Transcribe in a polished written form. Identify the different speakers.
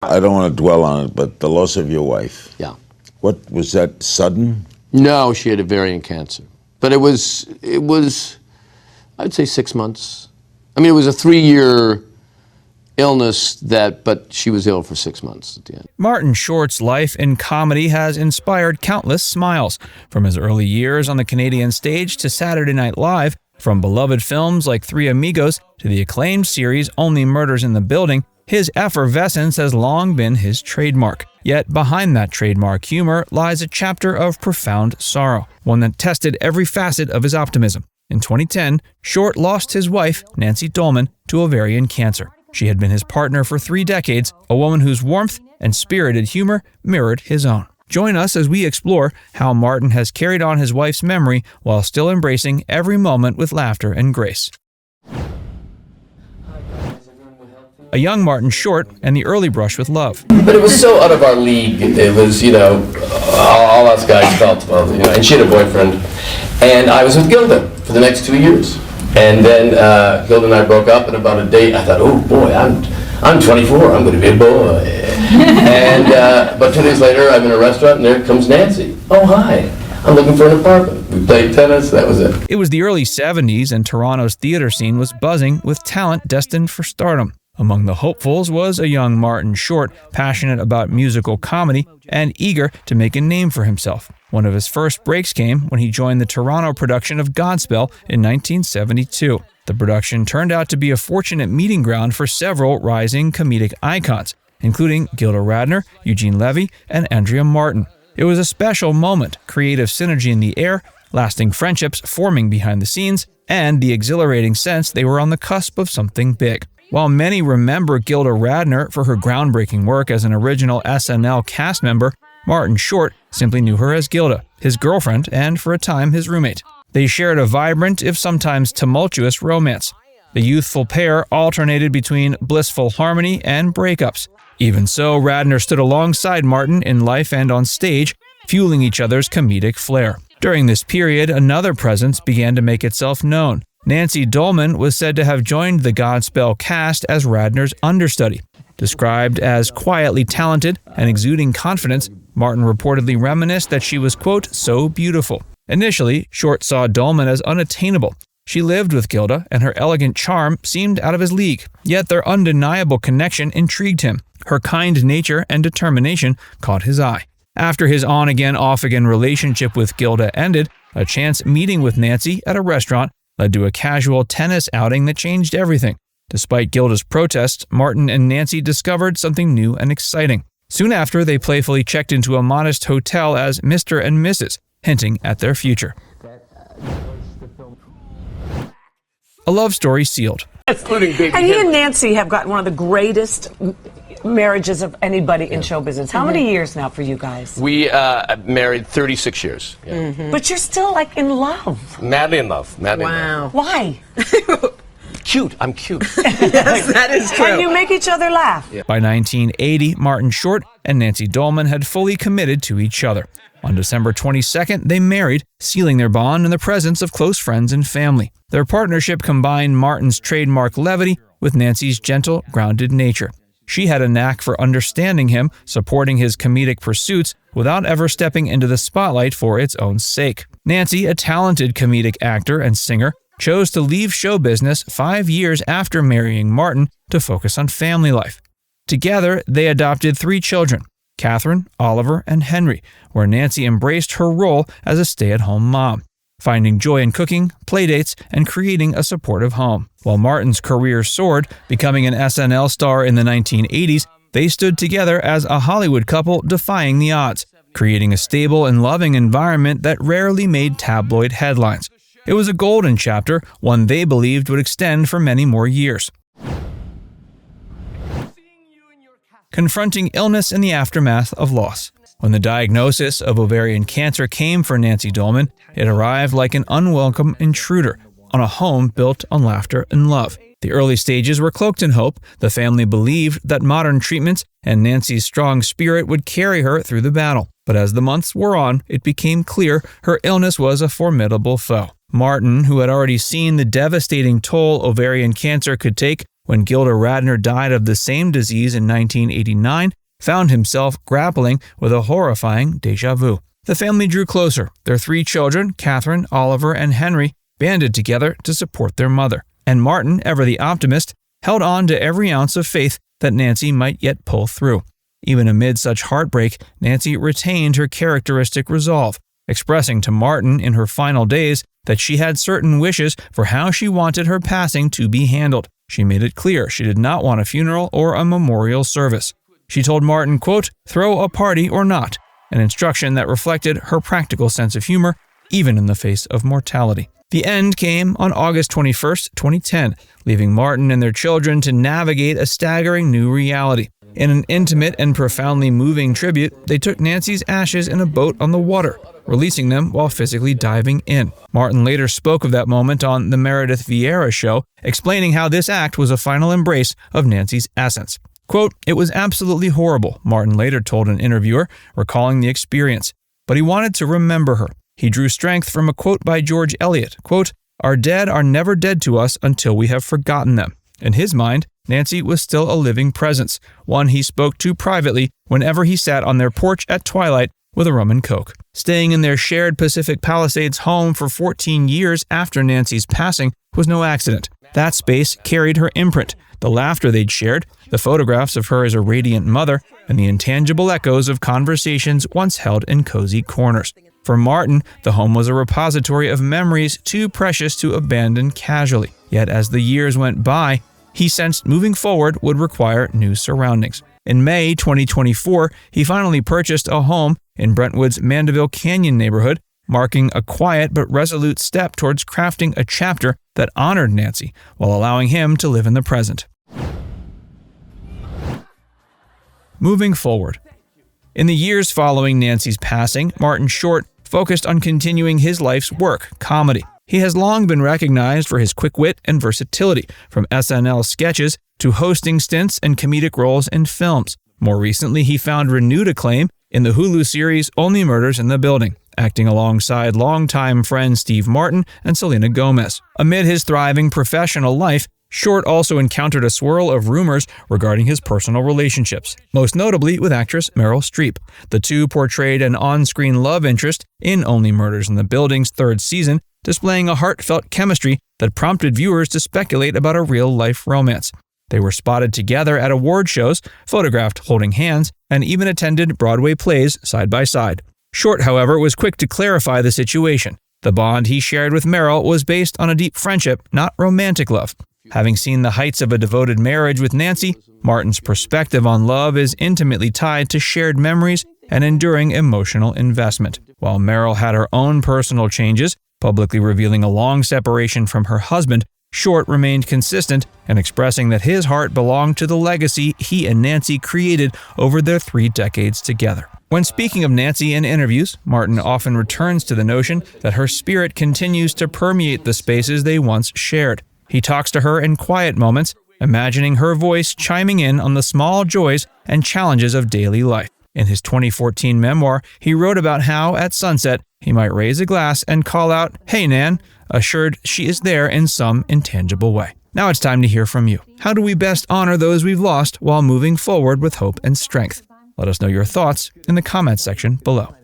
Speaker 1: I don't want to dwell on it, but the loss of your wife.
Speaker 2: Yeah.
Speaker 1: What, was that sudden?
Speaker 2: No, she had ovarian cancer. But it was, I'd say 6 months. I mean, it was a 3-year illness but she was ill for 6 months at the end.
Speaker 3: Martin Short's life in comedy has inspired countless smiles. From his early years on the Canadian stage to Saturday Night Live, from beloved films like Three Amigos to the acclaimed series Only Murders in the Building, his effervescence has long been his trademark. Yet behind that trademark humor lies a chapter of profound sorrow, one that tested every facet of his optimism. In 2010, Short lost his wife, Nancy Dolman, to ovarian cancer. She had been his partner for 3 decades, a woman whose warmth and spirited humor mirrored his own. Join us as we explore how Martin has carried on his wife's memory while still embracing every moment with laughter and grace. A young Martin Short and the early brush with love.
Speaker 2: But it was so out of our league. It was, all us guys felt, and she had a boyfriend. And I was with Gilda for the next 2 years. And then Gilda and I broke up, and about a date, I thought, oh boy, I'm 24, I'm going to be a boy. And but 2 days later, I'm in a restaurant, and there comes Nancy. Oh, hi. I'm looking for an apartment. We played tennis, that was it.
Speaker 3: It was the early 70s, and Toronto's theater scene was buzzing with talent destined for stardom. Among the hopefuls was a young Martin Short, passionate about musical comedy and eager to make a name for himself. One of his first breaks came when he joined the Toronto production of Godspell in 1972. The production turned out to be a fortunate meeting ground for several rising comedic icons, including Gilda Radner, Eugene Levy, and Andrea Martin. It was a special moment, creative synergy in the air, lasting friendships forming behind the scenes, and the exhilarating sense they were on the cusp of something big. While many remember Gilda Radner for her groundbreaking work as an original SNL cast member, Martin Short simply knew her as Gilda, his girlfriend and, for a time, his roommate. They shared a vibrant, if sometimes tumultuous, romance. The youthful pair alternated between blissful harmony and breakups. Even so, Radner stood alongside Martin in life and on stage, fueling each other's comedic flair. During this period, another presence began to make itself known. Nancy Dolman was said to have joined the Godspell cast as Radner's understudy. Described as quietly talented and exuding confidence, Martin reportedly reminisced that she was, quote, so beautiful. Initially, Short saw Dolman as unattainable. She lived with Gilda, and her elegant charm seemed out of his league. Yet their undeniable connection intrigued him. Her kind nature and determination caught his eye. After his on-again, off-again relationship with Gilda ended, a chance meeting with Nancy at a restaurant led to a casual tennis outing that changed everything. Despite Gilda's protests, Martin and Nancy discovered something new and exciting. Soon after, they playfully checked into a modest hotel as Mr. and Mrs., hinting at their future. A love story sealed.
Speaker 4: And he and Nancy have got one of the greatest marriages of anybody in show business. How many years now for you guys?
Speaker 2: We married 36 years. Yeah.
Speaker 4: But you're still like in love.
Speaker 2: Madly in love. Madly in love.
Speaker 4: Why?
Speaker 2: Cute. I'm cute.
Speaker 4: Yes, that is true. And you make each other laugh.
Speaker 2: Yeah.
Speaker 3: By 1980, Martin Short and Nancy Dolman had fully committed to each other. On December 22nd, they married, sealing their bond in the presence of close friends and family. Their partnership combined Martin's trademark levity with Nancy's gentle, grounded nature. She had a knack for understanding him, supporting his comedic pursuits without ever stepping into the spotlight for its own sake. Nancy, a talented comedic actor and singer, chose to leave show business 5 years after marrying Martin to focus on family life. Together, they adopted 3 children, Catherine, Oliver, and Henry, where Nancy embraced her role as a stay-at-home mom, finding joy in cooking, playdates, and creating a supportive home. While Martin's career soared, becoming an SNL star in the 1980s, they stood together as a Hollywood couple defying the odds, creating a stable and loving environment that rarely made tabloid headlines. It was a golden chapter, one they believed would extend for many more years. Confronting illness in the aftermath of loss. When the diagnosis of ovarian cancer came for Nancy Dolman, it arrived like an unwelcome intruder on a home built on laughter and love. The early stages were cloaked in hope. The family believed that modern treatments and Nancy's strong spirit would carry her through the battle. But as the months wore on, it became clear her illness was a formidable foe. Martin, who had already seen the devastating toll ovarian cancer could take, when Gilda Radner died of the same disease in 1989, found himself grappling with a horrifying déjà vu. The family drew closer. Their 3 children, Catherine, Oliver, and Henry, banded together to support their mother. And Martin, ever the optimist, held on to every ounce of faith that Nancy might yet pull through. Even amid such heartbreak, Nancy retained her characteristic resolve, expressing to Martin in her final days that she had certain wishes for how she wanted her passing to be handled. She made it clear she did not want a funeral or a memorial service. She told Martin, quote, "Throw a party or not," an instruction that reflected her practical sense of humor, even in the face of mortality. The end came on August 21st, 2010, leaving Martin and their children to navigate a staggering new reality. In an intimate and profoundly moving tribute, they took Nancy's ashes in a boat on the water, releasing them while physically diving in. Martin later spoke of that moment on The Meredith Vieira Show, explaining how this act was a final embrace of Nancy's essence. Quote, "It was absolutely horrible," Martin later told an interviewer, recalling the experience. But he wanted to remember her. He drew strength from a quote by George Eliot, quote, "Our dead are never dead to us until we have forgotten them." In his mind, Nancy was still a living presence, one he spoke to privately whenever he sat on their porch at twilight with a rum and coke. Staying in their shared Pacific Palisades home for 14 years after Nancy's passing was no accident. That space carried her imprint, the laughter they'd shared, the photographs of her as a radiant mother, and the intangible echoes of conversations once held in cozy corners. For Martin, the home was a repository of memories too precious to abandon casually. Yet as the years went by, he sensed moving forward would require new surroundings. In May 2024, he finally purchased a home in Brentwood's Mandeville Canyon neighborhood, marking a quiet but resolute step towards crafting a chapter that honored Nancy while allowing him to live in the present. Moving forward. In the years following Nancy's passing, Martin Short focused on continuing his life's work, comedy. He has long been recognized for his quick wit and versatility, from SNL sketches to hosting stints and comedic roles in films. More recently, he found renewed acclaim in the Hulu series Only Murders in the Building, acting alongside longtime friends Steve Martin and Selena Gomez. Amid his thriving professional life, Short also encountered a swirl of rumors regarding his personal relationships, most notably with actress Meryl Streep. The two portrayed an on-screen love interest in Only Murders in the Building's 3rd season, displaying a heartfelt chemistry that prompted viewers to speculate about a real-life romance. They were spotted together at award shows, photographed holding hands, and even attended Broadway plays side by side. Short, however, was quick to clarify the situation. The bond he shared with Meryl was based on a deep friendship, not romantic love. Having seen the heights of a devoted marriage with Nancy, Martin's perspective on love is intimately tied to shared memories and enduring emotional investment. While Meryl had her own personal changes, publicly revealing a long separation from her husband, Short remained consistent in expressing that his heart belonged to the legacy he and Nancy created over their 3 decades together. When speaking of Nancy in interviews, Martin often returns to the notion that her spirit continues to permeate the spaces they once shared. He talks to her in quiet moments, imagining her voice chiming in on the small joys and challenges of daily life. In his 2014 memoir, he wrote about how, at sunset, he might raise a glass and call out, "Hey, Nan," assured she is there in some intangible way. Now it's time to hear from you. How do we best honor those we've lost while moving forward with hope and strength? Let us know your thoughts in the comments section below.